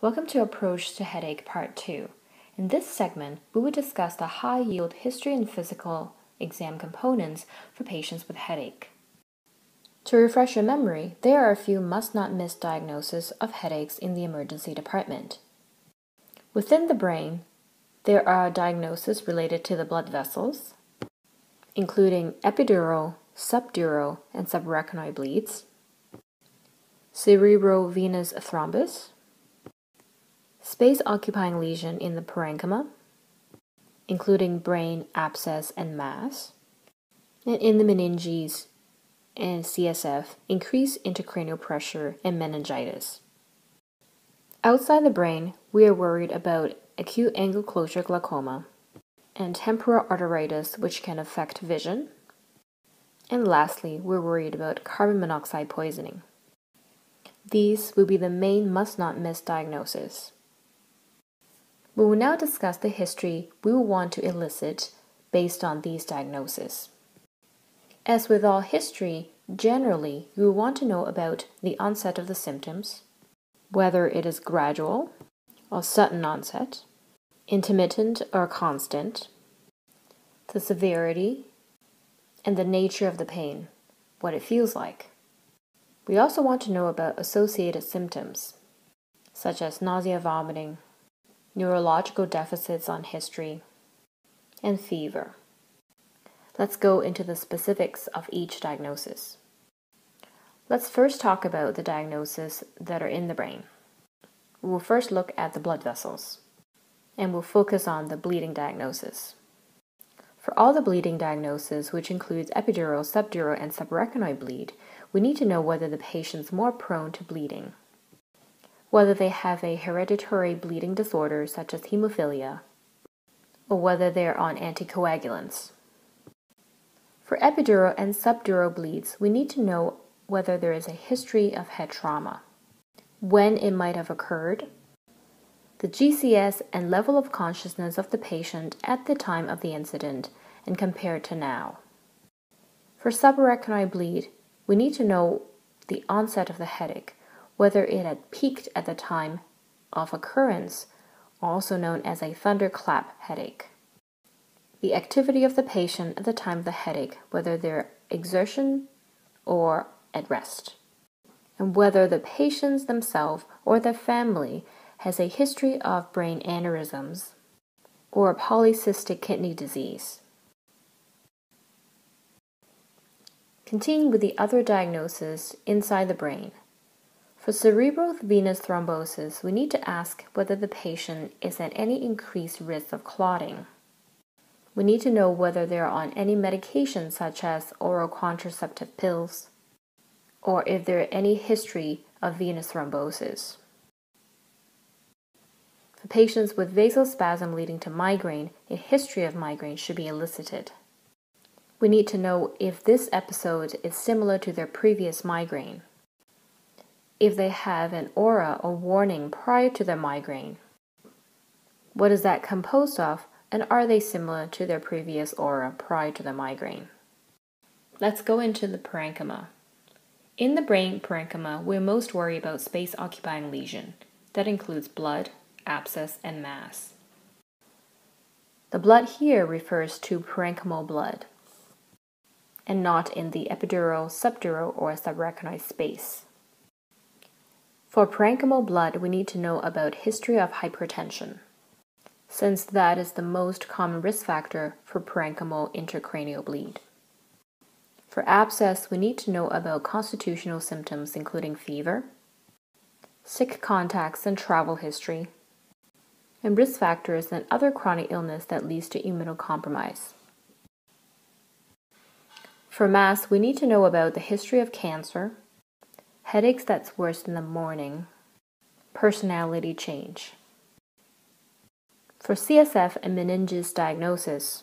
Welcome to Approach to Headache Part 2. In this segment, we will discuss the high-yield history and physical exam components for patients with headache. To refresh your memory, there are a few must-not-miss diagnoses of headaches in the emergency department. Within the brain, there are diagnoses related to the blood vessels, including epidural, subdural, and subarachnoid bleeds, cerebrovenous thrombus, space-occupying lesion in the parenchyma, including brain abscess and mass, and in the meninges and CSF, increased intracranial pressure and meningitis. Outside the brain, we are worried about acute angle closure glaucoma and temporal arteritis, which can affect vision. And lastly, we're worried about carbon monoxide poisoning. These will be the main must-not-miss diagnoses. We will now discuss the history we will want to elicit based on these diagnoses. As with all history, generally, you will want to know about the onset of the symptoms, whether it is gradual or sudden onset, intermittent or constant, the severity, and the nature of the pain, what it feels like. We also want to know about associated symptoms, such as nausea, vomiting, neurological deficits on history, and fever. Let's go into the specifics of each diagnosis. Let's first talk about the diagnoses that are in the brain. We will first look at the blood vessels, and we'll focus on the bleeding diagnosis. For all the bleeding diagnoses, which includes epidural, subdural, and subarachnoid bleed, we need to know whether the patient's more prone to bleeding, whether they have a hereditary bleeding disorder such as hemophilia, or whether they are on anticoagulants. For epidural and subdural bleeds, we need to know whether there is a history of head trauma, when it might have occurred, the GCS and level of consciousness of the patient at the time of the incident and compared to now. For subarachnoid bleed, we need to know the onset of the headache, whether it had peaked at the time of occurrence, also known as a thunderclap headache. The activity of the patient at the time of the headache, whether they're exertion or at rest, and whether the patients themselves or their family has a history of brain aneurysms or polycystic kidney disease. Continuing with the other diagnoses inside the brain. For cerebrovenous thrombosis, we need to ask whether the patient is at any increased risk of clotting. We need to know whether they are on any medication such as oral contraceptive pills, or if there is any history of venous thrombosis. For patients with vasospasm leading to migraine, a history of migraine should be elicited. We need to know if this episode is similar to their previous migraine, if they have an aura or warning prior to their migraine. What is that composed of, and are they similar to their previous aura prior to the migraine? Let's go into the parenchyma. In the brain parenchyma, we're most worried about space-occupying lesion. That includes blood, abscess, and mass. The blood here refers to parenchymal blood, and not in the epidural, subdural, or subarachnoid space. For parenchymal blood, we need to know about history of hypertension, since that is the most common risk factor for parenchymal intracranial bleed. For abscess, we need to know about constitutional symptoms including fever, sick contacts and travel history, and risk factors and other chronic illness that leads to immunocompromise. For mass, we need to know about the history of cancer, headaches that's worse in the morning, personality change. For CSF and meninges diagnosis.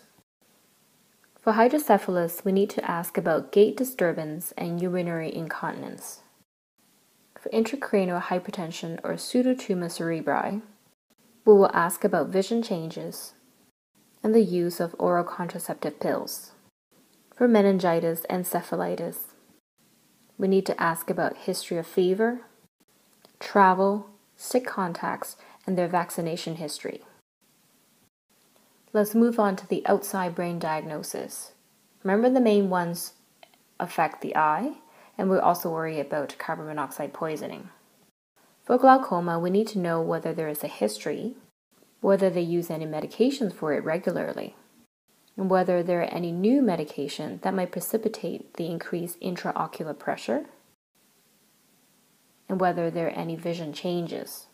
For hydrocephalus, we need to ask about gait disturbance and urinary incontinence. For intracranial hypertension or pseudotumor cerebri, we will ask about vision changes and the use of oral contraceptive pills. For meningitis and encephalitis, we need to ask about history of fever, travel, stick contacts, and their vaccination history. Let's move on to the outside brain diagnosis. Remember, the main ones affect the eye, and we also worry about carbon monoxide poisoning. For glaucoma, we need to know whether there is a history, whether they use any medications for it regularly, and whether there are any new medication that might precipitate the increased intraocular pressure, and whether there are any vision changes.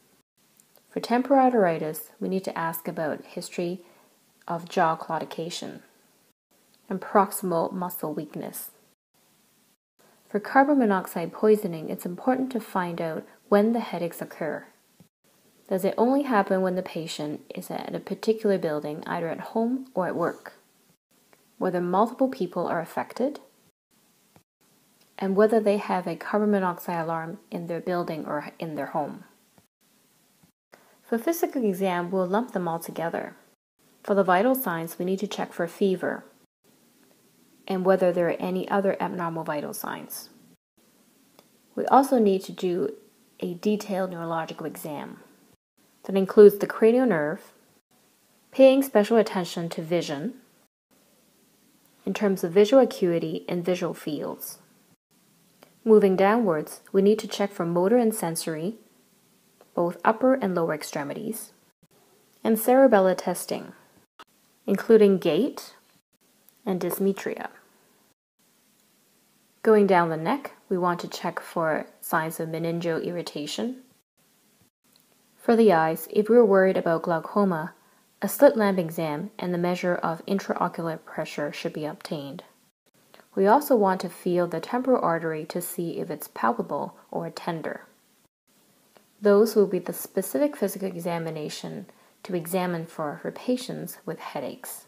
For temporal arteritis, we need to ask about history of jaw claudication and proximal muscle weakness. For carbon monoxide poisoning, it's important to find out when the headaches occur. Does it only happen when the patient is at a particular building, either at home or at work? Whether multiple people are affected, and whether they have a carbon monoxide alarm in their building or in their home. For physical exam, we'll lump them all together. For the vital signs, we need to check for fever and whether there are any other abnormal vital signs. We also need to do a detailed neurological exam that includes the cranial nerve, paying special attention to vision in terms of visual acuity and visual fields. Moving downwards, we need to check for motor and sensory, both upper and lower extremities, and cerebellar testing, including gait and dysmetria. Going down the neck, we want to check for signs of meningeal irritation. For the eyes, if we're worried about glaucoma, a slit lamp exam and the measure of intraocular pressure should be obtained. We also want to feel the temporal artery to see if it's palpable or tender. Those will be the specific physical examination to examine for patients with headaches.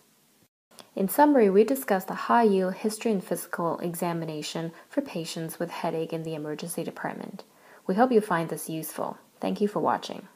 In summary, we discussed the high-yield history and physical examination for patients with headache in the emergency department. We hope you find this useful. Thank you for watching.